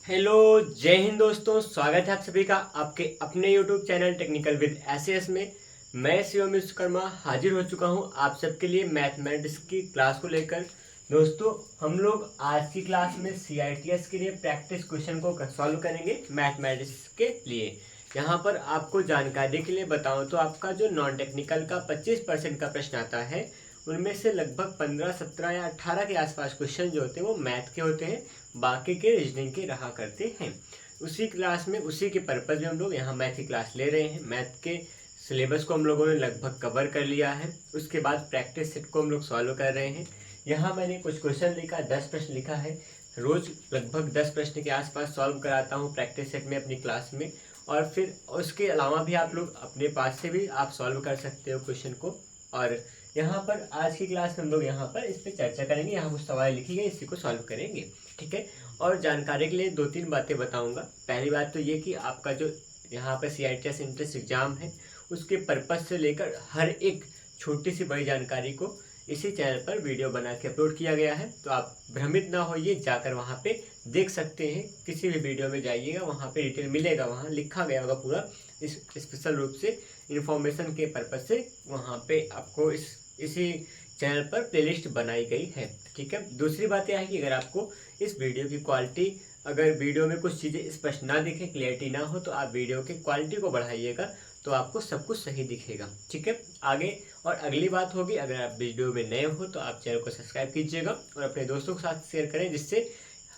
Hello, जय हिंद दोस्तों। स्वागत है आप सभी का आपके अपने YouTube channel technical with SS में। मैं शिवम विश्वकर्मा हाजिर हो चुका हूं आप सबके लिए मैथमेटिक्स की क्लास को लेकर। दोस्तों, हम लोग आज की क्लास में सीआईटीएस के लिए प्रैक्टिस क्वेश्चन को सॉल्व करेंगे मैथमेटिक्स के लिए। यहाँ पर आपको जानकारी के लिए बताऊं तो आपका जो नॉन टेक्निकल का 25% का प्रश्न आता है, उनमें से लगभग 15, 17 या 18 के आसपास क्वेश्चन जो होते हैं वो मैथ के होते हैं, बाकी के रीजनिंग के रहा करते हैं। उसी क्लास में उसी के पर्पज़ में हम लोग यहाँ मैथ की क्लास ले रहे हैं। मैथ के सिलेबस को हम लोगों ने लगभग कवर कर लिया है। उसके बाद प्रैक्टिस सेट को हम लोग सॉल्व कर रहे हैं। यहाँ मैंने कुछ क्वेश्चन लिखा, 10 प्रश्न लिखा है। रोज़ लगभग 10 प्रश्न के आसपास सॉल्व कराता हूँ प्रैक्टिस सेट में अपनी क्लास में। और फिर उसके अलावा भी आप लोग अपने पास से भी आप सॉल्व कर सकते हो क्वेश्चन को। और यहाँ पर आज की क्लास में हम लोग यहाँ पर इस पर चर्चा करेंगे। यहाँ कुछ सवाल लिखी गए, इसी को सॉल्व करेंगे, ठीक है। और जानकारी के लिए 2-3 बातें बताऊंगा। पहली बात तो ये कि आपका जो यहाँ पर सीआईटीएस एंट्रेंस एग्जाम है, उसके पर्पस से लेकर हर एक छोटी सी बड़ी जानकारी को इसी चैनल पर वीडियो बना के अपलोड किया गया है। तो आप भ्रमित ना होइए, जाकर वहाँ पे देख सकते हैं। किसी भी वीडियो में जाइएगा, वहाँ पे डिटेल मिलेगा, वहाँ लिखा गया होगा पूरा इस स्पेशल रूप से इन्फॉर्मेशन के पर्पज से वहाँ पे आपको इसी चैनल पर प्लेलिस्ट बनाई गई है, ठीक है। दूसरी बात यह है कि अगर आपको इस वीडियो की क्वालिटी, अगर वीडियो में कुछ चीज़ें स्पष्ट ना दिखे, क्लियरिटी ना हो, तो आप वीडियो की क्वालिटी को बढ़ाइएगा, तो आपको सब कुछ सही दिखेगा, ठीक है। आगे और अगली बात होगी, अगर आप वीडियो में नए हो तो आप चैनल को सब्सक्राइब कीजिएगा और अपने दोस्तों के साथ शेयर करें, जिससे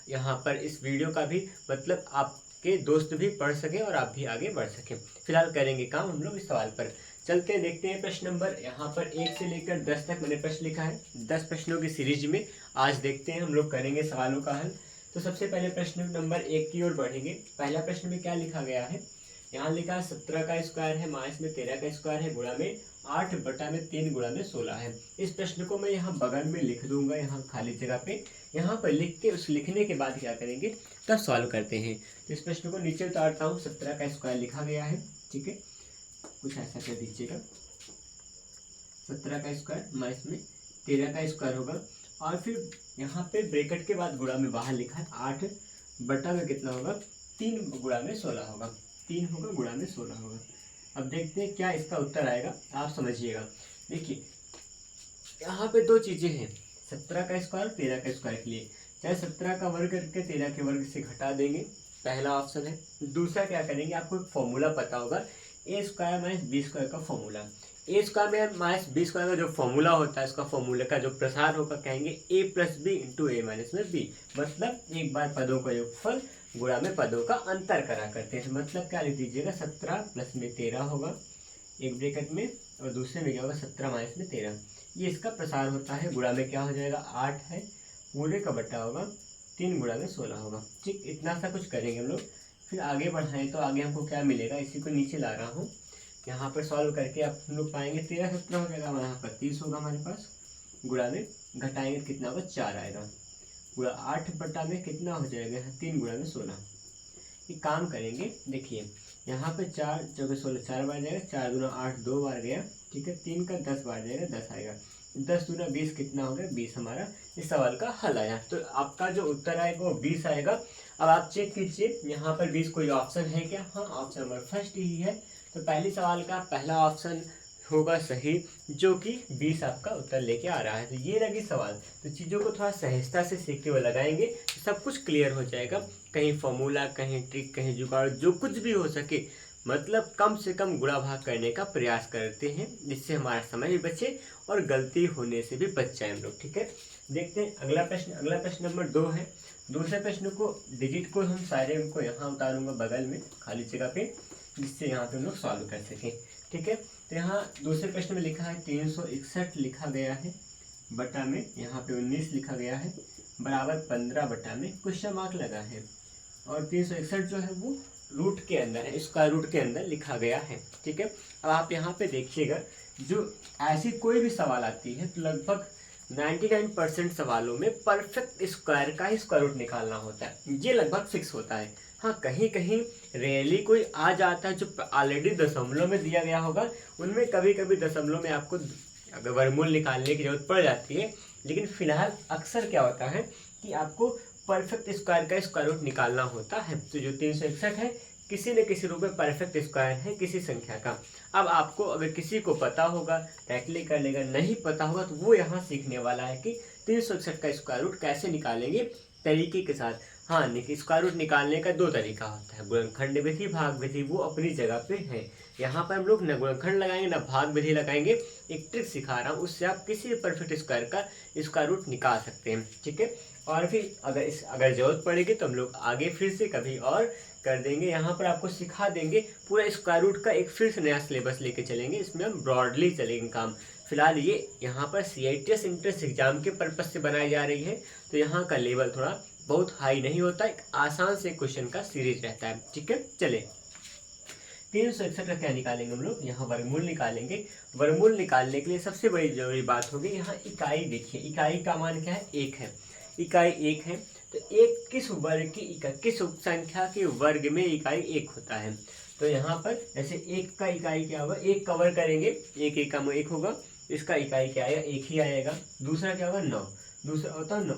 यहाँ पर इस वीडियो का भी मतलब आपके दोस्त भी पढ़ सकें और आप भी आगे बढ़ सकें। फिलहाल करेंगे काम हम लोग इस सवाल पर। चलते हैं, देखते हैं प्रश्न नंबर यहाँ पर 1 से लेकर 10 तक मैंने प्रश्न लिखा है। 10 प्रश्नों की सीरीज में आज देखते हैं हम लोग करेंगे सवालों का हल। तो सबसे पहले प्रश्न नंबर 1 की ओर बढ़ेंगे। पहला प्रश्न में क्या लिखा गया है, यहाँ लिखा है 17 का स्क्वायर है माइनस में 13 का स्क्वायर है गुणा में 8 बटा में 3 गुणा में 16 है। इस प्रश्न को मैं यहाँ बगल में लिख दूंगा, यहाँ खाली जगह पे। यहाँ पर लिख के उस लिखने के बाद क्या करेंगे, तब सॉल्व करते हैं। तो इस प्रश्न को नीचे उतारता हूँ। 17 का स्क्वायर लिखा गया है, ठीक है, कुछ ऐसा कर दीजिएगा। 17 का स्क्वायर माइनस में 13 का स्क्वायर होगा, और फिर यहाँ पे ब्रैकेट के बाद गुणा में बाहर लिखा है 8 बटा में कितना होगा, 3 गुणा में 16 होगा। 3 होगा गुणा में 16 होगा। अब देखते हैं क्या इसका उत्तर आएगा, आप समझिएगा। देखिए, यहाँ पे दो चीज़ें हैं, 17 का स्क्वायर 13 का स्क्वायर के लिए। चाहे 17 का वर्ग करके 13 के वर्ग से घटा देंगे, पहला ऑप्शन है। दूसरा क्या करेंगे, आपको एक फॉर्मूला पता होगा, ए स्क्वायर माइनस बी स्क्वायर का फॉर्मूला। ए स्क्वायर माइनस बी स्क्वायर का जो फॉर्मूला होता है, उसका फॉर्मूला का जो प्रसार होगा, कहेंगे ए प्लस बी इंटू ए माइनस में बी। मतलब एक बार पदों का योगफल गुणा में पदों का अंतर करा करते हैं। मतलब क्या लिख दीजिएगा, 17 प्लस में 13 होगा एक ब्रैकेट में, और दूसरे में क्या होगा 17 माइनस में 13। ये इसका प्रसार होता है। गुणा में क्या हो जाएगा, 8 है, पूरे का बटा होगा 3 गुणा में 16 होगा, ठीक। इतना सा कुछ करेंगे हम लोग। फिर आगे बढ़ाएं तो आगे हमको क्या मिलेगा, इसी को नीचे ला रहा हूँ। यहाँ पर सॉल्व करके आप हम लोग पाएंगे 13 17 हो जाएगा, यहाँ पर 30 होगा हमारे पास। गुणा में घटाएंगे कितना होगा, 4 आएगा। गुणा 8 बटा में कितना हो जाएगा, 3 गुणा में 16। ये काम करेंगे, देखिए यहाँ पे 4 चौके 16, 4 बार जाएगा, 4 दूना 8 2 बार गया, ठीक है। 3 का 10 बार जाएगा, 10 आएगा। 10 दूना 20 कितना हो गया, 20 हमारा इस सवाल का हल आया। तो आपका जो उत्तर आएगा वो 20 आएगा। अब आप चेक कीजिए यहाँ पर 20 कोई ऑप्शन है क्या, हाँ ऑप्शन नंबर फर्स्ट ही है। तो पहले सवाल का पहला ऑप्शन होगा सही, जो कि 20 आपका उत्तर लेके आ रहा है। तो ये लगी सवाल। तो चीज़ों को थोड़ा सहजता से सीखते हुए लगाएंगे तो सब कुछ क्लियर हो जाएगा। कहीं फॉर्मूला, कहीं ट्रिक, कहीं जुगाड़, जो कुछ भी हो सके, मतलब कम से कम गुणा भाग करने का प्रयास करते हैं, जिससे हमारा समय भी बचे और गलती होने से भी बच जाए हम लोग, ठीक है। देखते हैं अगला प्रश्न। अगला प्रश्न नंबर 2 है। दूसरे प्रश्न को डिजिट को हम सारे उनको यहाँ उतारूंगा बगल में खाली जगह पे, जिससे यहाँ पे हम लोग सॉल्व कर सकें, ठीक है। तो यहाँ दूसरे प्रश्न में लिखा है 361 लिखा गया है, बटा में यहाँ पे 19 लिखा गया है, बराबर 15 बटा में क्वेश्चन मार्क लगा है। और 361 जो है वो रूट के अंदर है, स्क्वायर रूट के अंदर लिखा गया है, ठीक है। अब आप यहाँ पे देखिएगा, जो ऐसी कोई भी सवाल आती है तो लगभग 99% सवालों में परफेक्ट स्क्वायर का ही स्क्वायर रूट निकालना होता है, ये लगभग फिक्स होता है। हाँ, कहीं कहीं रेयरली कोई आ जाता है जो ऑलरेडी दशमलव में दिया गया होगा, उनमें कभी कभी दशमलव में आपको अगर वर्गमूल निकालने की जरूरत पड़ जाती है। लेकिन फिलहाल अक्सर क्या होता है कि आपको परफेक्ट स्क्वायर का स्क्वायर रूट निकालना होता है। तो जो 361 है किसी न किसी रूप में परफेक्ट स्क्वायर है किसी संख्या का। अब आपको अगर किसी को पता होगा टैकली कर लेगा, नहीं पता होगा तो वो यहाँ सीखने वाला है कि 361 का स्क्वायर रूट कैसे निकालेंगे तरीके के साथ। हाँ, स्क्वायर रूट निकालने का दो तरीका होता है, गुणनखंड विधि, भाग विधि, वो अपनी जगह पे है। यहाँ पर हम लोग न गुणनखंड लगाएंगे न भाग विधि लगाएंगे। एक ट्रिक सिखा रहा हूँ, उससे आप किसी परफेक्ट स्क्वायर का स्क्वायर रूट निकाल सकते हैं, ठीक है। और भी अगर जरूरत पड़ेगी तो हम लोग आगे फिर से कभी और कर देंगे। यहाँ पर आपको सिखा देंगे पूरा स्क्वायर रूट का एक फिर से नया सिलेबस लेके चलेंगे, इसमें हम ब्रॉडली चलेंगे काम। फिलहाल ये यहाँ पर CITS इंट्रेंस एग्जाम के पर्पज से बनाई जा रही है, तो यहाँ का लेवल थोड़ा बहुत हाई नहीं होता, एक आसान से क्वेश्चन का सीरीज रहता है, ठीक है। चले 361 का क्या निकालेंगे हम लोग, यहाँ वर्गमूल निकालेंगे। वर्गमूल निकालने के लिए सबसे बड़ी जरूरी बात होगी यहाँ इकाई। देखिए इकाई का मान क्या है, 1 है। इकाई 1 है तो एक किस वर्ग की इकाई, किस संख्या के वर्ग में इकाई 1 होता है। तो यहाँ पर जैसे 1 का इकाई क्या होगा, 1 कवर करेंगे, 1 1 का 1 होगा, इसका इकाई क्या आएगा, 1 ही आएगा। दूसरा क्या होगा, 9, दूसरा होता है 9,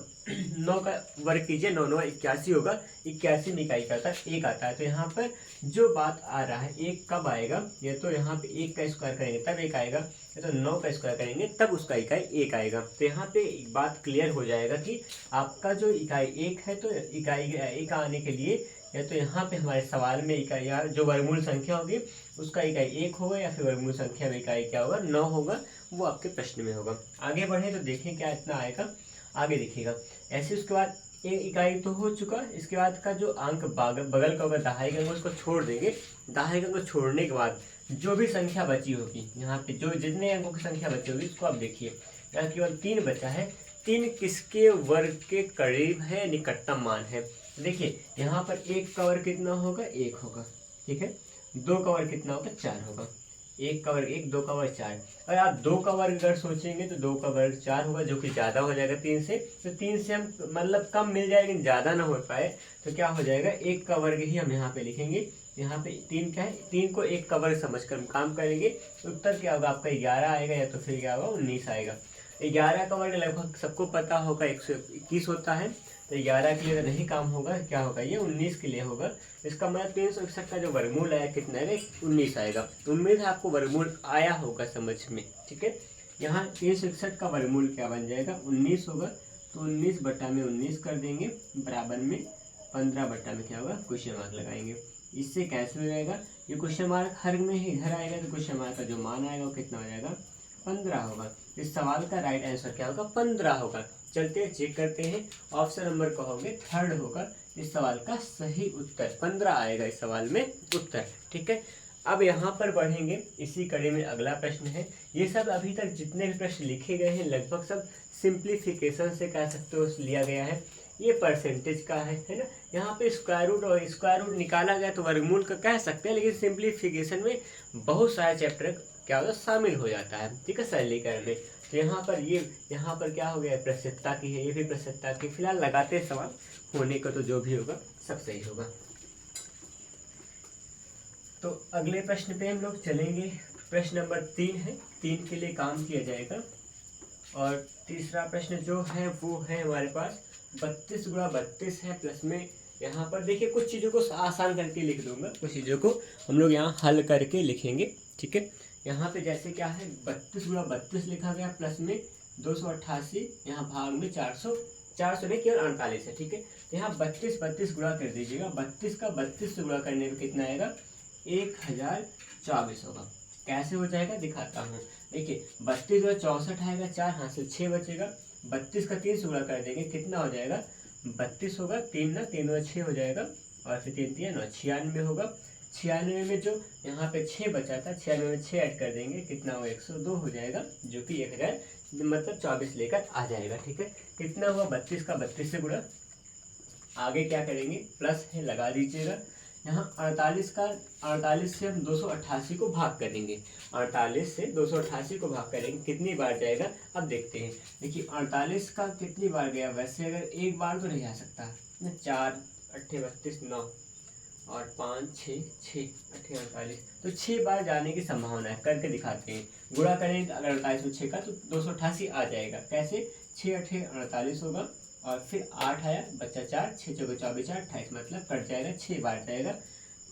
9 का वर्ग कीजिए, 9 9 81 होगा, 81 में इकाई क्या होता है, 1 आता है। तो यहाँ पर जो बात आ रहा है 1 कब आएगा, ये तो यहाँ पे 1 का स्क्वायर करेंगे तब 1 आएगा, या तो 9 का स्क्वायर करेंगे तब उसका इकाई 1 आएगा। तो यहाँ पे एक बात क्लियर हो जाएगा कि आपका जो इकाई 1 है तो इकाई 1 आने के लिए या तो यहाँ पे हमारे सवाल में इकाई या जो वर्गमूल संख्या होगी उसका इकाई 1 होगा, या फिर वर्गमूल संख्या में इकाई क्या होगा, 9 होगा, वो आपके प्रश्न में होगा। आगे बढ़े तो देखें क्या इतना आएगा, आगे देखिएगा। ऐसे उसके बाद एक इकाई तो हो चुका, इसके बाद का जो अंक बगल का होगा दहाई का, उसको छोड़ देंगे। दहाई का को छोड़ने के बाद जो भी संख्या बची होगी, यहाँ पे जो जितने अंकों की संख्या बची होगी उसको आप देखिए, यहाँ केवल 3 बचा है। 3 किसके वर्ग के करीब है, निकटतम मान है। देखिए यहाँ पर 1 का वर्ग कितना होगा, 1 होगा, ठीक है। 2 का वर्ग कितना होगा, 4 होगा। 1 का वर्ग 1, 2 का वर्ग 4। और आप 2 का वर्ग अगर सोचेंगे तो 2 का वर्ग 4 होगा, जो कि ज़्यादा हो जाएगा 3 से। तो 3 से हम मतलब कम मिल जाएगा लेकिन ज़्यादा ना हो पाए तो क्या हो जाएगा, 1 का वर्ग ही हम यहाँ पे लिखेंगे। यहाँ पे 3 क्या है, 3 को 1 का वर्ग समझ कर हम काम करेंगे। उत्तर क्या होगा आपका, 11 आएगा, या तो फिर क्या होगा 19 आएगा। 11 का वर्ग लगभग सबको पता होगा 121 होता है, तो 11 के लिए तो नहीं काम होगा, क्या होगा ये 19 के लिए होगा। इसका मतलब 361 का जो वर्गमूल आया कितना है, 19 आएगा। उम्मीद है आपको वर्गमूल आया होगा समझ में, ठीक है। यहाँ 361 का वर्गमूल क्या बन जाएगा, 19 होगा। तो 19 बटा में 19 कर देंगे, बराबर में 15 बटा में क्या होगा, क्वेश्चन मार्क लगाएंगे। इससे कैंसिल हो जाएगा, ये क्वेश्चन मार्क हर में ही इधर आएगा, तो क्वेश्चन मार्क का जो मान आएगा वो कितना हो जाएगा, 15 होगा। इस सवाल का राइट आंसर क्या होगा, 15 होगा। चलते चेक करते हैं, ऑप्शन नंबर कहोगे 3rd होगा इस सवाल का सही उत्तर, 15 आएगा इस सवाल में उत्तर, ठीक है। अब यहाँ पर बढ़ेंगे, इसी कड़ी में अगला प्रश्न है। ये सब अभी तक जितने भी प्रश्न लिखे गए हैं लगभग सब सिंप्लीफिकेशन से कह सकते हो लिया गया है। ये परसेंटेज का है ना। यहाँ पे स्क्वायर रूट और स्क्वायर रूट निकाला गया तो वर्गमूल का कह सकते हैं, लेकिन सिंप्लीफिकेशन में बहुत सारे चैप्टर क्या होता है शामिल हो जाता है, ठीक है, सरलीकरण में। तो यहाँ पर क्या हो गया, प्रसिद्धता की है, ये भी प्रसिद्धता की। फिलहाल लगाते सवाल, होने को तो जो भी होगा सब सही होगा। तो अगले प्रश्न पे हम लोग चलेंगे। प्रश्न नंबर 3 है, 3 के लिए काम किया जाएगा। और तीसरा प्रश्न जो है वो है हमारे पास 32 गुणा 32 है, प्लस में यहाँ पर देखिए कुछ चीज़ों को आसान करके लिख दूंगा, कुछ चीज़ों को हम लोग यहाँ हल करके लिखेंगे, ठीक है। यहाँ पे जैसे क्या है, 32 गुणा 32 लिखा गया, प्लस में 288, यहाँ भाग में 400 में केवल 48 है, ठीक है। तो यहाँ 32 गुणा कर दीजिएगा, 32 का 32 से गुणा करने में कितना आएगा, 1024 होगा। कैसे हो जाएगा दिखाता हूँ। देखिए 32 में 64 आएगा, 4 हाथ से 6 बचेगा। 32 का 3 से गुणा कर देंगे, कितना हो जाएगा, 32 होगा, 3 ना 3 में 6 हो जाएगा, और फिर 3 3 9 96 होगा। 96 में जो यहाँ पे 6 बचा था, 96 में 6 ऐड कर देंगे, कितना हुआ 102 हो जाएगा, जो कि 1000 मतलब 24 लेकर आ जाएगा, ठीक है। कितना हुआ, 32 का 32 से गुणा। आगे क्या करेंगे, प्लस है लगा दीजिएगा। यहाँ 48 से हम 288 को भाग करेंगे, 48 से 288 को भाग करेंगे, कितनी बार जाएगा अब देखते हैं। देखिए 48 का कितनी बार गया, वैसे अगर एक बार तो नहीं आ सकता, 4 8 32 9 और 5 6 6 8 48, तो 6 बार जाने की संभावना है। करके दिखाते हैं, गुणा करेंगे अगर 48 में 6 का तो 288 आ जाएगा। कैसे, 6 8 48 होगा, और फिर 8 आया, बचा 4, 6 चौके 24, 28, मतलब कट जाएगा, 6 बार जाएगा।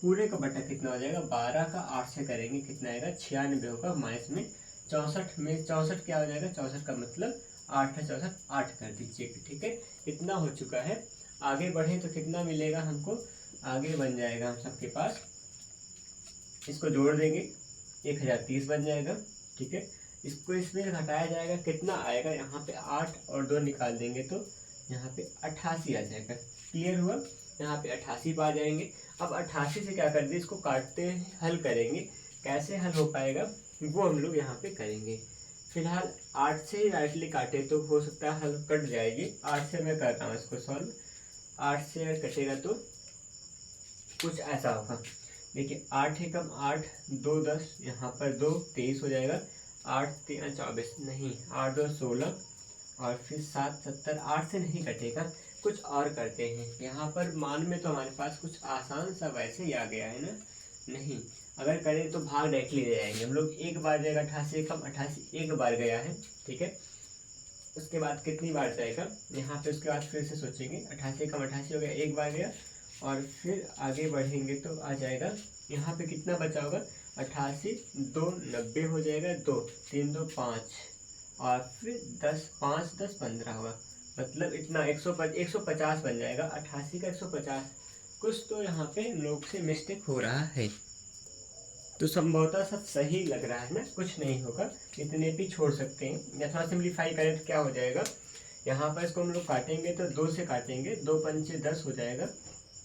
पूरे का बटा कितना हो जाएगा, 12 का 8 से करेंगे कितना आएगा, 96 होगा। माइनस में 64 में 64 क्या हो जाएगा, 64 का मतलब 8 है, 64 8 कर दीजिए, ठीक है। इतना हो चुका है। आगे बढ़े तो कितना मिलेगा हमको, आगे बन जाएगा हम सबके पास, इसको जोड़ देंगे 1030 बन जाएगा, ठीक है। इसको इसमें घटाया जाएगा, कितना आएगा, यहाँ पे 8 और 2 निकाल देंगे तो यहाँ पे 88 आ जाएगा। क्लियर हुआ, यहाँ पे 88 पे आ जाएंगे। अब 88 से क्या कर दिए, इसको काटते हैं, हल करेंगे। कैसे हल हो पाएगा वो हम लोग यहाँ पे करेंगे। फिलहाल 8 से डायरेक्टली काटे तो हो सकता है हल कट जाएगी। 8 से मैं करता हूँ इसको सॉल्व। 8 से अगर कटेगा तो कुछ ऐसा होगा, देखिए 8 है कम 8, 2 10, यहाँ पर 2 23 हो जाएगा। 8 3 24 नहीं, 8 2 16 और फिर 7 70। 8 से नहीं कटेगा, कुछ और करते हैं। यहाँ पर मान में तो हमारे पास कुछ आसान सा वैसे ही आ गया है ना, नहीं अगर करें तो भाग डायरेक्टली ले जाएंगे हम लोग। एक बार जाएगा 88 कम 88, एक बार गया है, ठीक है। उसके बाद कितनी बार जाएगा यहाँ पे, उसके बाद फिर से सोचेंगे 88 कम 88 हो गया, एक बार गया। और फिर आगे बढ़ेंगे तो आ जाएगा यहाँ पे कितना बचा होगा, 88 2 90 हो जाएगा, 2 3 2 5 और फिर 10 5 10 15 होगा, मतलब इतना 150 बन जाएगा। 88 का 150, कुछ तो यहाँ पे लोग से मिस्टेक हो रहा है। तो संभवतः सब सही लग रहा है ना, कुछ नहीं होगा, इतने भी छोड़ सकते हैं। या थोड़ा सिंप्लीफाई करें तो क्या हो जाएगा, यहाँ पर इसको हम लोग काटेंगे तो 2 से काटेंगे, 2 पंचे 10 हो जाएगा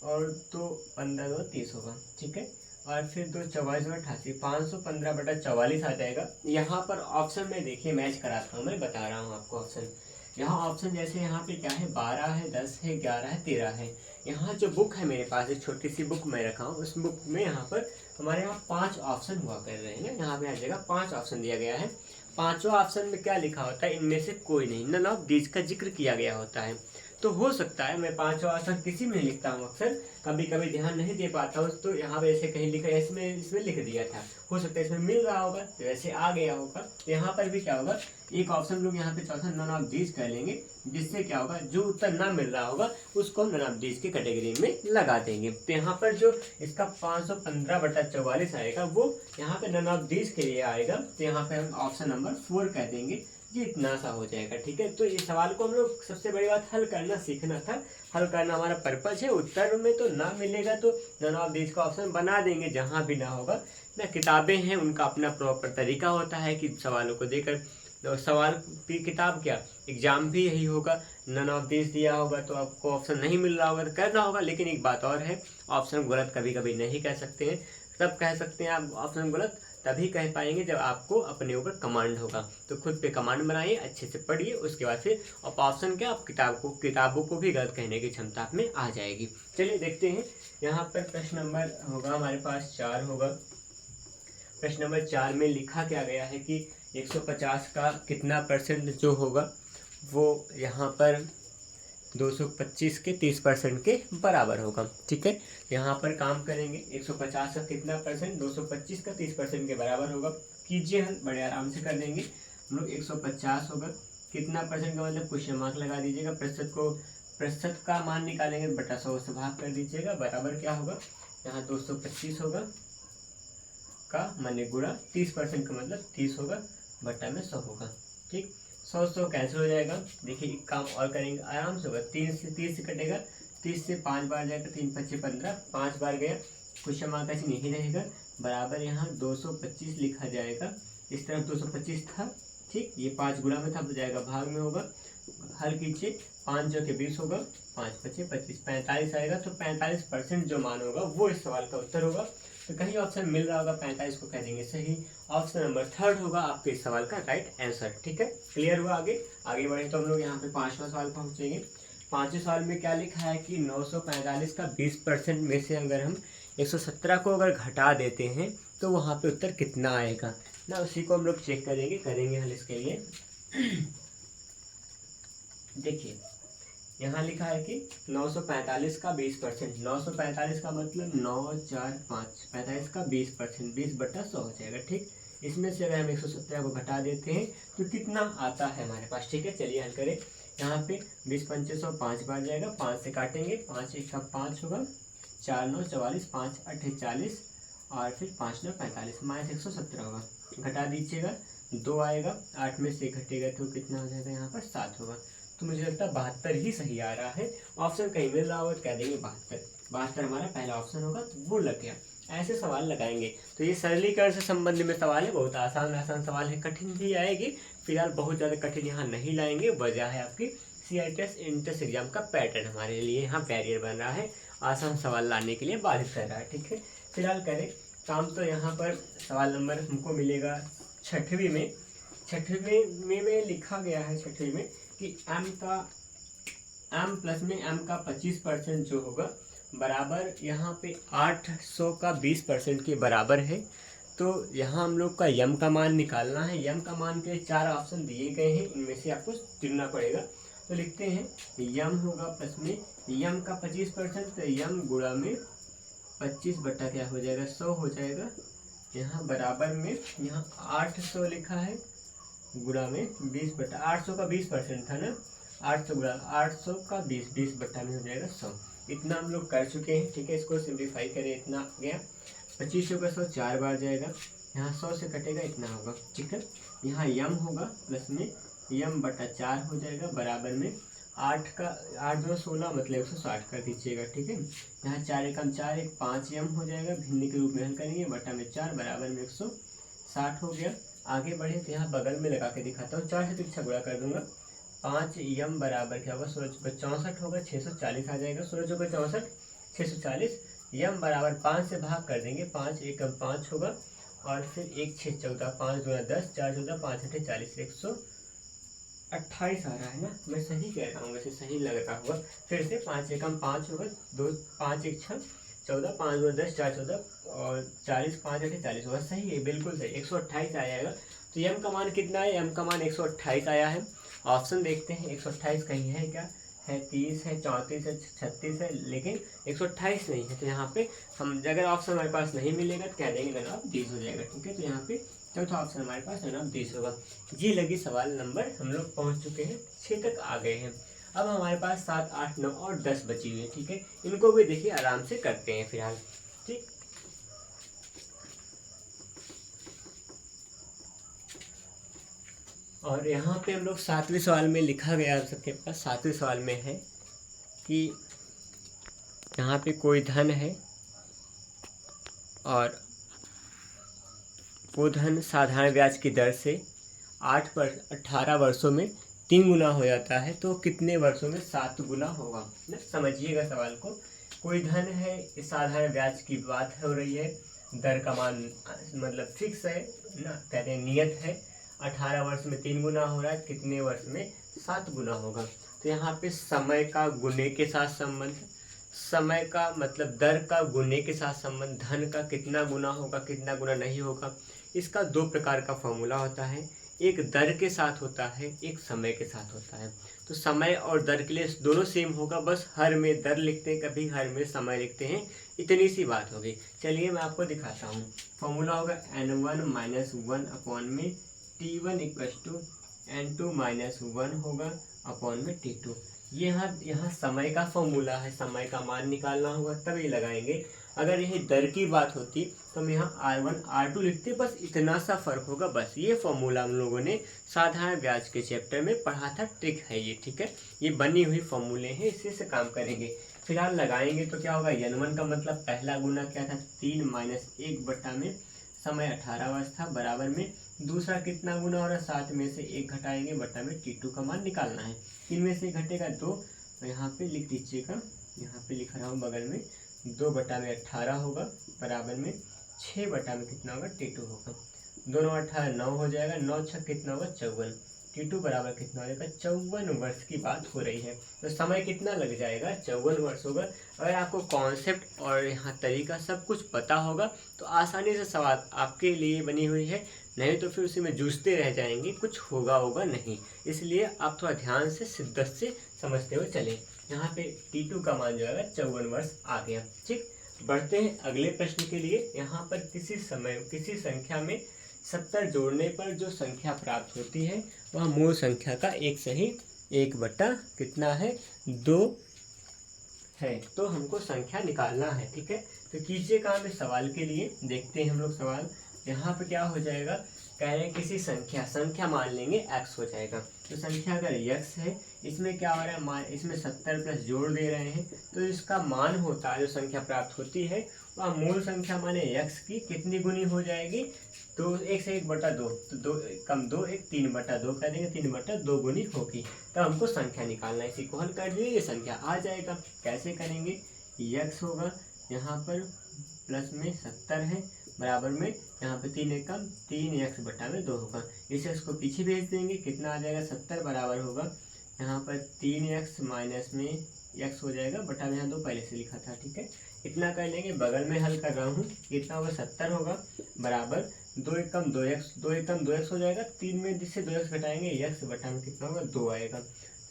और 2 15 2 30 होगा, ठीक है। और फिर 2 44 2 88, 515 बटा 44 आ जाएगा। यहाँ पर ऑप्शन में देखिए मैच कराता हूँ, मैं बता रहा हूँ आपको ऑप्शन। यहाँ ऑप्शन जैसे यहाँ पे क्या है, 12 है, 10 है, 11 है, 13 है। यहाँ जो बुक है मेरे पास, एक छोटी सी बुक मैं रखा हूँ, उस बुक में यहाँ पर हमारे यहाँ 5 ऑप्शन हुआ कर रहे हैं ना। यहाँ पे हर जगह 5 ऑप्शन दिया गया है। पांचों ऑप्शन में क्या लिखा होता है, इनमें से कोई नहीं, नन ऑफ दीज का जिक्र किया गया होता है। तो हो सकता है मैं 5 ऑप्शन किसी में लिखता हूँ, अक्सर कभी कभी ध्यान नहीं दे पाता हूँ, तो यहाँ पे ऐसे कहीं लिखा, इसमें लिख दिया था, हो सकता है इसमें मिल रहा होगा तो वैसे आ गया होगा। तो यहाँ पर भी क्या होगा, एक ऑप्शन लोग यहाँ पे चौथा नन ऑफ दीज कर लेंगे, जिससे क्या होगा, जो उत्तर ना मिल रहा होगा उसको नन ऑफ दीज की कैटेगरी में लगा देंगे। तो यहाँ पर जो इसका 515 बटा 44 आएगा वो यहाँ पे नन ऑफ दीज के लिए आएगा। तो यहाँ पे हम ऑप्शन नंबर 4 कह देंगे, ये इतना सा हो जाएगा, ठीक है। तो इस सवाल को हम लोग सबसे बड़ी बात हल करना सीखना था, हल करना हमारा पर्पज है। उत्तर में तो ना मिलेगा तो नन ऑफ दीज का ऑप्शन बना देंगे, जहाँ भी ना होगा ना। किताबें हैं उनका अपना प्रॉपर तरीका होता है कि सवालों को देकर, तो सवाल की किताब क्या, एग्जाम भी यही होगा, नन ऑफ दीज दिया होगा तो आपको ऑप्शन नहीं मिल रहा होगा तो करना होगा। लेकिन एक बात और है, ऑप्शन गलत कभी कभी नहीं कह सकते हैं, तब कह सकते हैं आप ऑप्शन गलत तभी कह पाएंगे जब आपको अपने ऊपर कमांड होगा। तो खुद पे कमांड बनाइए, अच्छे से पढ़िए, उसके बाद फिर आप ऑप्शन क्या, आप किताबों को भी गलत कहने की क्षमता आप में आ जाएगी। चलिए देखते हैं, यहाँ पर प्रश्न नंबर होगा हमारे पास 4 होगा। प्रश्न नंबर 4 में लिखा क्या गया है कि 150 का कितना % जो होगा वो यहाँ पर 225 के 30% के बराबर होगा, ठीक है। यहाँ पर काम करेंगे, 150 का कितना %, 225 का 30% के बराबर होगा। कीजिए हल, बड़े आराम से कर देंगे हम लोग। 150 होगा, कितना % का मतलब क्वेश्चन मार्क लगा दीजिएगा, प्रतिशत का मान निकालेंगे, बटा 100 से भाग कर दीजिएगा, बराबर क्या होगा, यहाँ 225 होगा का माने गुणा 30% का मतलब 30 होगा, बटा में 100 होगा, ठीक। 100 कैंसिल हो जाएगा। देखिए एक काम और करेंगे, आराम से होगा, 30 से कटेगा, 30 से 5 बार जाएगा, 3 5 15, 5 बार गया, क्वेश्चन मार्क ऐसे नहीं रहेगा, बराबर यहाँ 225 लिखा जाएगा। इस तरफ 225 था, ठीक, ये 5 गुणा में था तो जाएगा भाग में होगा। हल कीजिए, 5 जो के 20 होगा, 5 5 25, 45 आएगा। तो 45% जो मान होगा वो इस सवाल का उत्तर होगा। तो कहीं ऑप्शन मिल रहा होगा 45 को कह देंगे सही, ऑप्शन नंबर 3 होगा आपके इस सवाल का राइट आंसर, ठीक है। क्लियर हुआ, आगे बढ़े तो हम लोग यहाँ पे 5वां सवाल पहुंचेंगे। 5वें सवाल में क्या लिखा है कि 945 का 20% में से अगर हम 117 को अगर घटा देते हैं तो वहाँ पे उत्तर कितना आएगा ना, उसी को हम लोग चेक करेंगे हल इसके लिए। देखिए यहाँ लिखा है कि 945 का 20%, 945 का मतलब 9 4 5, 45 का 20%, 20 बटा 100 हो जाएगा, ठीक। इसमें से अगर हम 117 को घटा देते हैं तो कितना आता है हमारे पास, ठीक है। चलिए हल करें। यहाँ पे 20 पंचे 100 5 बार जाएगा, 5 से काटेंगे, 5 1 का 5 होगा, 4 9 44, 5 8 40 और फिर 5 9 45, माइनस 117 होगा। घटा दीजिएगा, 2 आएगा, 8 में से घटेगा तो कितना हो जाएगा, यहाँ पर 7 होगा। तो मुझे लगता है 72 ही सही आ रहा है। ऑप्शन कहीं मिल रहा होगा तो कह देंगे 72, 72 हमारा पहला ऑप्शन होगा, तो वो लग गया। ऐसे सवाल लगाएंगे। तो ये सरलीकरण से संबंधित में सवाल है, बहुत आसान आसान सवाल है, कठिन भी आएगी, फिलहाल बहुत ज़्यादा कठिन यहाँ नहीं लाएंगे। वजह है आपकी CITES एंट्रेंस एग्जाम का पैटर्न हमारे लिए यहाँ बैरियर बन रहा है, आसान सवाल लाने के लिए बाधित कर रहा है, ठीक है। फिलहाल करें काम। तो यहाँ पर सवाल नंबर हमको मिलेगा 6वीं में। 6वीं में लिखा गया है 6वीं में कि m प्लस में m का 25% जो होगा बराबर यहाँ पे 800 का 20% के बराबर है। तो यहाँ हम लोग का यम का मान निकालना है। यम का मान के 4 ऑप्शन दिए गए हैं, इनमें से आपको चुनना पड़ेगा। तो लिखते हैं यम होगा प्लस में यम का 25%, तो यम गुणा में 25 बटा क्या हो जाएगा, 100 हो जाएगा। यहाँ बराबर में यहाँ 800 लिखा है, गुणा में 20 बटा 800 का 20% था ना, 800 गुणा 800 का 20 बटा में हो जाएगा 100। इतना हम लोग कर चुके हैं, ठीक है। इसको सिंप्लीफाई करें, इतना गया 2500 का 100 4 बार जाएगा, यहाँ 100 से कटेगा, इतना होगा, ठीक है। यहाँ यम होगा प्लस में यम बटा 4 हो जाएगा, बराबर में 8 का 8 2 16 मतलब 160 कर दीजिएगा, ठीक है। यहाँ 4 एकम 4 1 5 यम हो जाएगा, भिन्न के रूप में हल करेंगे, बटा में 4 बराबर में 160 हो गया। आगे बढ़े तो यहाँ बगल में लगा के दिखाता हूँ, 4 से तिरछा गुणा कर दूंगा, 5 यम बराबर क्या होगा, 16 चौका 64 होगा, 640 आ जाएगा, 16 चौका 64 640। यम बराबर 5 से भाग कर देंगे, 5 एकम 5 होगा और फिर 1 6 14, 5 2 10, 4 14 5 8 40, 128 आ रहा है ना, मैं सही कह रहा हूँ, वैसे सही लग रहा होगा। फिर से 5 एकम 5 होगा, 2 5 1 6 14, 5 2 10, 4 14 और 40, 5 8 40 होगा, सही है, बिल्कुल सही, 128 आ जाएगा। तो यम का मान कितना है, यम का मान 128 आया है। ऑप्शन देखते हैं, 128 कहीं है क्या, है 30 है, 34 है, 36 है, लेकिन 128 नहीं है। तो यहाँ पे हम अगर ऑप्शन हमारे पास नहीं मिलेगा तो कह देंगे नन ऑफ दिस हो जाएगा, ठीक है। तो यहाँ पे चौथा ऑप्शन हमारे पास नन ऑफ दिस होगा। ये लगी सवाल नंबर, हम लोग पहुँच चुके हैं, 6 तक आ गए हैं। अब हमारे पास 7 8 9 और 10 बची हुई है, ठीक है। इनको भी देखिए आराम से करते हैं फिलहाल, ठीक। और यहाँ पे हम लोग 7वें सवाल में लिखा गया है, सबके पास 7वें सवाल में है कि यहाँ पे कोई धन है और वो धन साधारण ब्याज की दर से 18 वर्षों में 3 गुना हो जाता है, तो कितने वर्षों में 7 गुना होगा। समझिएगा सवाल को। कोई धन है, साधारण ब्याज की बात हो रही है, दर का मान मतलब फिक्स है ना, कहते हैं नियत है, 18 वर्ष में 3 गुना हो रहा है, कितने वर्ष में 7 गुना होगा। तो यहाँ पे समय का गुने के साथ संबंध, समय का मतलब दर का गुने के साथ संबंध, धन का कितना गुना होगा कितना गुना नहीं होगा, इसका 2 प्रकार का फॉर्मूला होता है, एक दर के साथ होता है, एक समय के साथ होता है। तो समय और दर के लिए दोनों सेम होगा, बस हर में दर लिखते हैं, कभी हर में समय लिखते हैं, इतनी सी बात होगी। चलिए मैं आपको दिखाता हूँ। फॉर्मूला होगा n1 - 1 अपॉन में t1 = n2 - 1 होगा अपॉन में t2। ये यहाँ समय का फॉर्मूला है, समय का मान निकालना होगा तभी लगाएंगे। अगर यही दर की बात होती तो हम यहाँ r1 r2 लिखते, बस इतना सा फर्क होगा। बस ये फॉर्मूला हम लोगों ने साधारण ब्याज के चैप्टर में पढ़ा था, ट्रिक है ये, ठीक है। ये बनी हुई फॉर्मूले हैं, इसी से काम करेंगे। फिलहाल लगाएंगे तो क्या होगा, n1 का मतलब पहला गुना क्या था, 3 - 1 बटा में समय 18 वर्ष था, बराबर में दूसरा कितना गुना हो रहा है, 7 में से 1 घटाएंगे, बटा में t2 का मान निकालना है। 3 में से घटेगा 2, तो यहाँ पे लिख दीजिएगा, यहाँ पे लिख रहा हूँ बगल में, 2 बटा में 18 होगा, बराबर में 6 बटा में कितना होगा, t2 होगा। 2 9 18 9 हो जाएगा, 9 6 कितना होगा, 54, t2 बराबर कितना हो जाएगा, 54 वर्ष की बात हो रही है। तो समय कितना लग जाएगा, 54 वर्ष होगा। अगर आपको कॉन्सेप्ट और यहाँ तरीका सब कुछ पता होगा तो आसानी से सवाल आपके लिए बनी हुई है, नहीं तो फिर उसी में जूझते रह जाएंगे, कुछ होगा नहीं। इसलिए आप थोड़ा ध्यान से शिद्दत से समझते हुए चलें। यहाँ पे t2 का मान जो है 54 वर्ष आ गया, ठीक। बढ़ते हैं अगले प्रश्न के लिए। यहाँ पर किसी समय किसी संख्या में 70 जोड़ने पर जो संख्या प्राप्त होती है वह मूल संख्या का एक सही 1 बटा कितना है 2 है। तो हमको संख्या निकालना है, ठीक है। तो कीजिए काम इस सवाल के लिए, देखते हैं हम लोग सवाल। यहाँ पे क्या हो जाएगा, कह रहे हैं किसी संख्या मान लेंगे x हो जाएगा। तो संख्या अगर x है, इसमें क्या हो रहा है मान, इसमें 70 प्लस जोड़ दे रहे हैं, तो इसका मान होता है जो संख्या प्राप्त होती है वह मूल संख्या माने x की कितनी गुनी हो जाएगी, तो 1 से 1/2, तो 2 कम 2 1 3/2 कर देंगे, 3/2 गुनी होगी। तो हमको संख्या निकालना है, इसी को हल कर दिए, ये संख्या आ जाएगा। कैसे करेंगे, x होगा यहाँ पर प्लस में 70 है, बराबर में यहाँ पे 3 1 कम 3x/2 होगा। इस x को पीछे भेज देंगे, कितना आ जाएगा 70 बराबर होगा यहाँ पर 3x माइनस में x हो जाएगा, बटा में यहाँ 2 पहले से लिखा था, ठीक है। इतना कर लेंगे, बगल में हल कर रहा हूँ, कितना होगा 70 होगा बराबर 2 1 कम 2x, 2 1 कम 2x हो जाएगा, 3 में जिससे 2x घटाएंगे x बटा में कितना होगा 2 आएगा।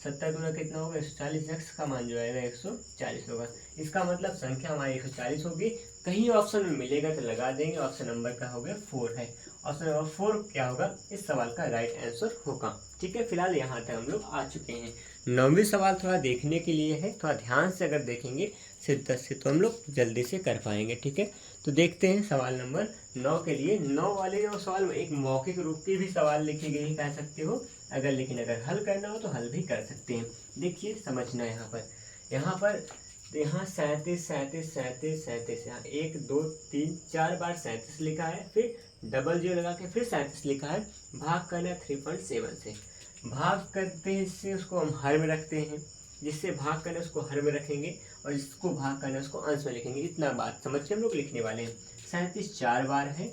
70 दूना कितना होगा 140, x का मान जो आएगा 140 होगा। इसका मतलब संख्या हमारी 140 होगी। कहीं ऑप्शन में मिलेगा तो लगा देंगे, ऑप्शन नंबर का हो गया 4 है। ऑप्शन नंबर 4 क्या होगा, इस सवाल का राइट आंसर होगा, ठीक है। फिलहाल यहाँ तक हम लोग आ चुके हैं। 9वीं सवाल थोड़ा देखने के लिए है, थोड़ा ध्यान से अगर देखेंगे सिद्ध से तो हम लोग जल्दी से कर पाएंगे, ठीक है। तो देखते हैं सवाल नंबर 9 के लिए। 9 वाले जो सवाल में एक मौखिक रूप की भी सवाल लिखी गई कह सकते हो, लेकिन अगर हल करना हो तो हल भी कर सकते हैं। देखिए समझना, यहाँ 37 37 37 37, यहाँ 1 2 3 4 बार 37 लिखा है, फिर डबल जीरो लगा के फिर 37 लिखा है। भाग करना है 3.7 से, भाग करते हैं इससे, उसको हम हर में रखते हैं, जिससे भाग करना है उसको हर में रखेंगे और जिसको भाग करना है उसको अंश में लिखेंगे। इतना बात समझ के हम लोग लिखने वाले हैं। 37 4 बार है,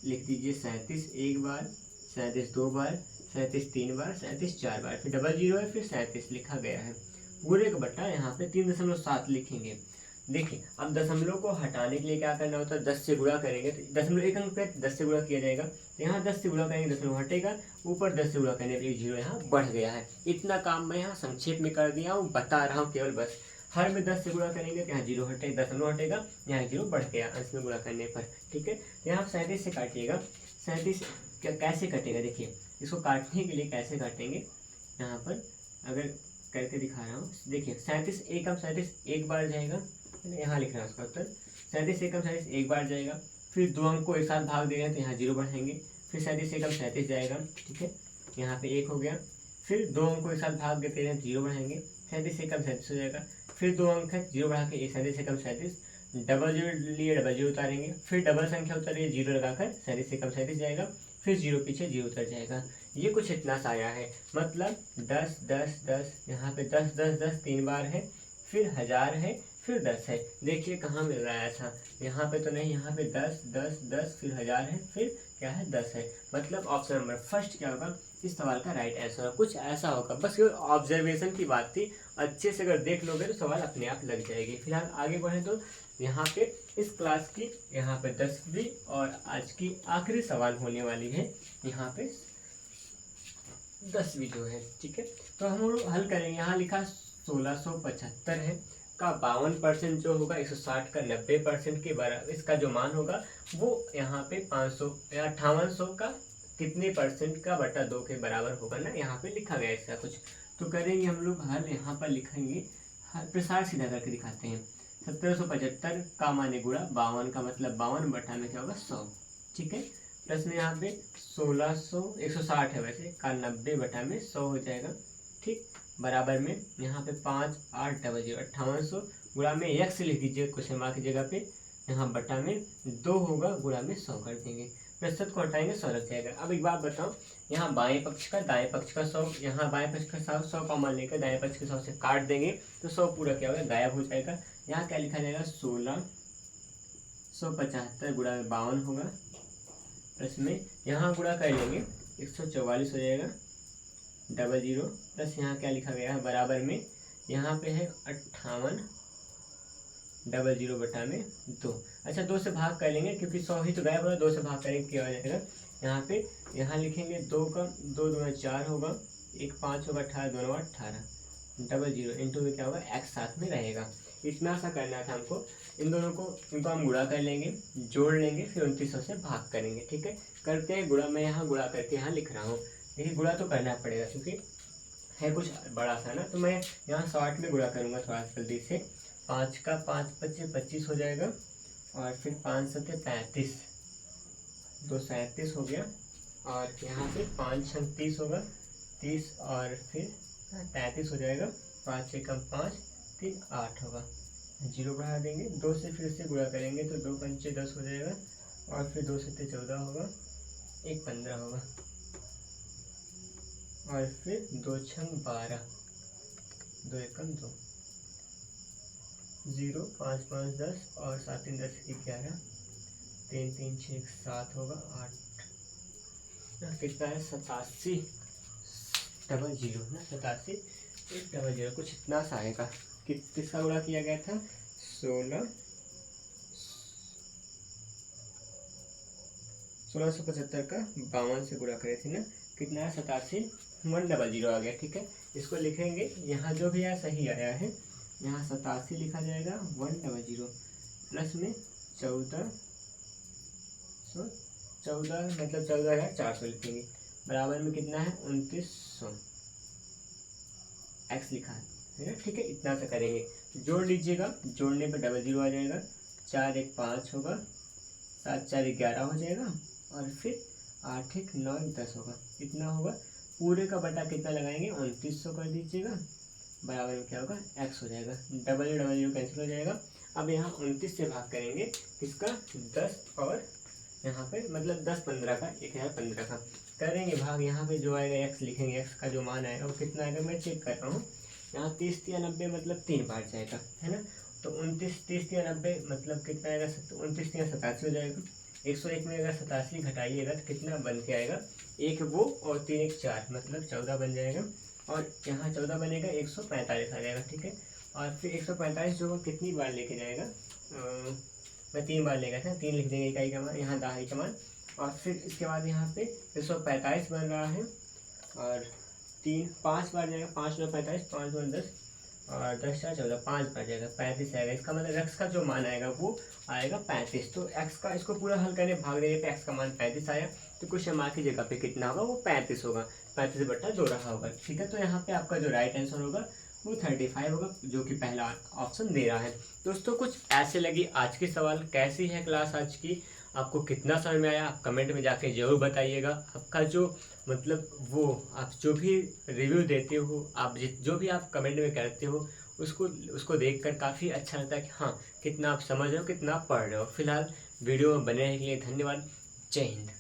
लिख दीजिए 37 1 बार, 37 2 बार, 37 3 बार, 37 4 बार, फिर डबल जीरो है, फिर 37 लिखा गया है। पूरे का बट्टा यहाँ पे 3.7 लिखेंगे। देखिए अब दशमलव को हटाने के लिए क्या करना होता है, 10 से गुणा करेंगे तो दशमलव एक अंक पे 10 से गुणा किया जाएगा, तो यहाँ 10 से गुणा करेंगे दशमलव हटेगा, ऊपर 10 से गुणा करने पर 1 जीरो यहाँ बढ़ गया है। इतना काम मैं यहाँ संक्षेप में कर दिया हूँ, बता रहा हूँ केवल बस। हर में 10 से गुणा करेंगे तो यहाँ जीरो हटेगा, दशमलव हटेगा, यहाँ जीरो बढ़ गया अंश में गुणा करने पर, ठीक है। यहाँ 37 से काटिएगा, 37 कैसे कटेगा, देखिए इसको काटने के लिए कैसे काटेंगे, यहाँ पर अगर करके दिखा रहा हूँ। देखिए 37 1 कम 37 एक बार जाएगा, यहाँ लिख रहा हूँ उसका उत्तर। 37 1 कम 37 एक बार जाएगा, फिर 2 अंक को एक साथ भाग देंगे तो यहाँ जीरो बढ़ाएंगे, फिर 37 1 कम 37 जाएगा, ठीक है, यहाँ पे 1 हो गया, फिर 2 अंक को एक साथ भाग देते हैं जीरो बढ़ाएंगे, 37 1 कम 37 हो जाएगा, फिर 2 अंक है जीरो बढ़ा के 37 1 कम 37, डबल जीरो लिए डबल जीरो उतारेंगे, फिर डबल संख्या उतारिए जीरो लगाकर 37 1 कम 37 जाएगा, फिर जीरो पीछे जीरो उतर जाएगा। ये कुछ इतना सा आया है, मतलब 10 10 10, यहाँ पे 10 10 10 3 बार है, फिर 1000 है, फिर 10 है। देखिए कहाँ मिल रहा है ऐसा, यहाँ पे तो नहीं, यहाँ पे 10 10 10 फिर 1000 है, फिर क्या है 10 है। मतलब ऑप्शन नंबर फर्स्ट क्या होगा, इस सवाल का राइट आंसर कुछ ऐसा होगा। बस ये ऑब्जर्वेशन की बात थी, अच्छे से अगर देख लोगे तो सवाल अपने आप लग जाएगी। फिलहाल आगे बढ़े तो यहाँ पे इस क्लास की यहाँ पे 10वीं और आज की आखिरी सवाल होने वाली है, यहाँ पे 10वीं जो है, ठीक है। तो हम लोग हल करेंगे। यहाँ लिखा 1675 है का 52% जो होगा 160 का 90% के बराबर, इसका जो मान होगा वो यहाँ पे 500 या 5800 का कितने परसेंट का बटा 2 के बराबर होगा ना, यहाँ पे लिखा गया इसका कुछ। तो करेंगे हम लोग हल, यहाँ पर लिखेंगे हल, प्रसार सीधा करके दिखाते हैं। 1775 का माने गुणा 52 का मतलब 52 बटा में क्या होगा 100, ठीक है, प्लस में यहाँ पे 160 है वैसे का 90 बटा में 100 हो जाएगा, ठीक, बराबर में यहाँ पे 5 8 डबल जीरो 5800 गुणा में x लिख दीजिए क्वेश्चन मार्क की जगह पे, यहाँ बटा में 2 होगा, गुणा में 100 कर देंगे, प्रतिशत को हटाएंगे 100 लग जाएगा। अब एक बात बताओ, यहाँ बाएं पक्ष का दाएं पक्ष का 100, यहाँ बाएं पक्ष का 100 कॉमन लेकर दाएं पक्ष के 100 से काट देंगे तो 100 पूरा क्या होगा गायब हो जाएगा। यहाँ क्या लिखा जाएगा 1675 गुणा में 52 होगा, प्लस में यहाँ गुणा कर लेंगे 144 हो जाएगा, डबल जीरो, प्लस यहाँ क्या लिखा गया है बराबर में, यहाँ पे है 58 डबल जीरो बटा में 2। अच्छा 2 से भाग कर लेंगे क्योंकि 100 ही तो गायब होगा, 2 से भाग करेंगे क्या हो जाएगा, यहाँ पे यहाँ लिखेंगे 2 का 2 दूना 4 होगा, 1 5 होगा, 18 2 9 18, डबल जीरो इंटू में क्या होगा x साथ में रहेगा। इतना सा करना था हमको, इन दोनों को इनको हम गुणा कर लेंगे, जोड़ लेंगे, फिर 2900 से भाग करेंगे, ठीक है। करते हैं गुणा, मैं यहाँ गुणा करके यहाँ लिख रहा हूँ। देखिए गुणा तो करना पड़ेगा क्योंकि है कुछ बड़ा सा ना, तो मैं यहाँ शॉर्ट में गुणा करूँगा थोड़ा जल्दी से। 5 का 5 25 25 हो जाएगा, और फिर 5 सत्ते 35, 237 हो गया, और यहाँ पे 5 छंग 30 होगा, 30 और फिर 33 हो जाएगा, 5 6 कम 5 3 8 होगा, 0 बढ़ा देंगे, 2 से फिर से गुणा करेंगे तो 2 पंचे 10 हो जाएगा, और फिर 2 सत्ते 14 होगा, 1 15 होगा, और फिर 2 छंग 12, 2 एकम 2, 0 5 5 10 और 7 3 10 11, 3 3 6 7 होगा, 8 कितना है 87 डबल जीरो ना, 87 1 डबल जीरो, कुछ इतना सा आएगा। किसका गुणा किया गया था? 1675 का 52 से गुणा करे थे ना, कितना है 87 100 आ गया। ठीक है, इसको लिखेंगे, यहाँ जो भी आया सही आया है, यहाँ 87 लिखा जाएगा 100 प्लस में 14 मतलब 14,400 लिखेंगे, बराबर में कितना है 2900 एक्स लिखा है ना। ठीक है, इतना सा करेंगे, जोड़ लीजिएगा, जोड़ने पर डबल जीरो आ जाएगा, 4 1 5 होगा, 7 4 11 हो जाएगा, और फिर 8 1 9 10 होगा, इतना होगा। पूरे का बटा कितना लगाएंगे 2900 कर दीजिएगा, बराबर में क्या होगा एक्स हो जाएगा, डबल जीरो कैंसिल हो जाएगा। अब यहाँ 29 से भाग करेंगे किसका 10, और यहाँ पे मतलब 10 15 का 1015 का करेंगे भाग, यहाँ पे जो आएगा एक्स लिखेंगे, एक्स का जो मान आएगा वो कितना आएगा मैं चेक कर रहा हूँ। यहाँ 30 3 90 मतलब 3 बार जाएगा है ना, तो 29 30 3 90 मतलब कितना आएगा 29 3 87 हो जाएगा। 101 में अगर 87 घटाइएगा तो कितना बन के आएगा, एक वो और 3 1 4 मतलब 14 बन जाएगा, और यहाँ 14 बनेगा 145 आ जाएगा। ठीक है, और फिर 145 जो कितनी बार लेके जाएगा, मैं 3 बार लेगा था, 3 लिख देंगे इकाई का मान, यहाँ दहाई का मान, और फिर इसके बाद यहाँ पे 145 बन रहा है, और 5 बार जाएगा, 5 9 45, 5 2 10, और 10 4 14, 5 बार जाएगा 35 आएगा। इसका मतलब एक्स का जो मान आएगा वो आएगा 35। तो एक्स का इसको पूरा हल करने भाग देने पे एक्स का मान 35 आया, तो क्वेश्चन मार्क की जगह पे कितना होगा वो 35 होगा, 35 बटा 2 रहा होगा। ठीक है, तो यहाँ पे आपका जो राइट आंसर होगा वो 35 होगा, जो कि पहला ऑप्शन दे रहा है। दोस्तों कुछ ऐसे लगी आज की सवाल, कैसी है क्लास आज की, आपको कितना समझ में आया, आप कमेंट में जाके जरूर बताइएगा। आपका जो मतलब वो आप जो भी रिव्यू देते हो, आप जो भी आप कमेंट में करते हो, उसको देखकर काफ़ी अच्छा लगता है कि हाँ कितना आप समझ रहे हो, कितना आप पढ़ रहे हो। फिलहाल वीडियो में बने रहने के लिए धन्यवाद। जय हिंद।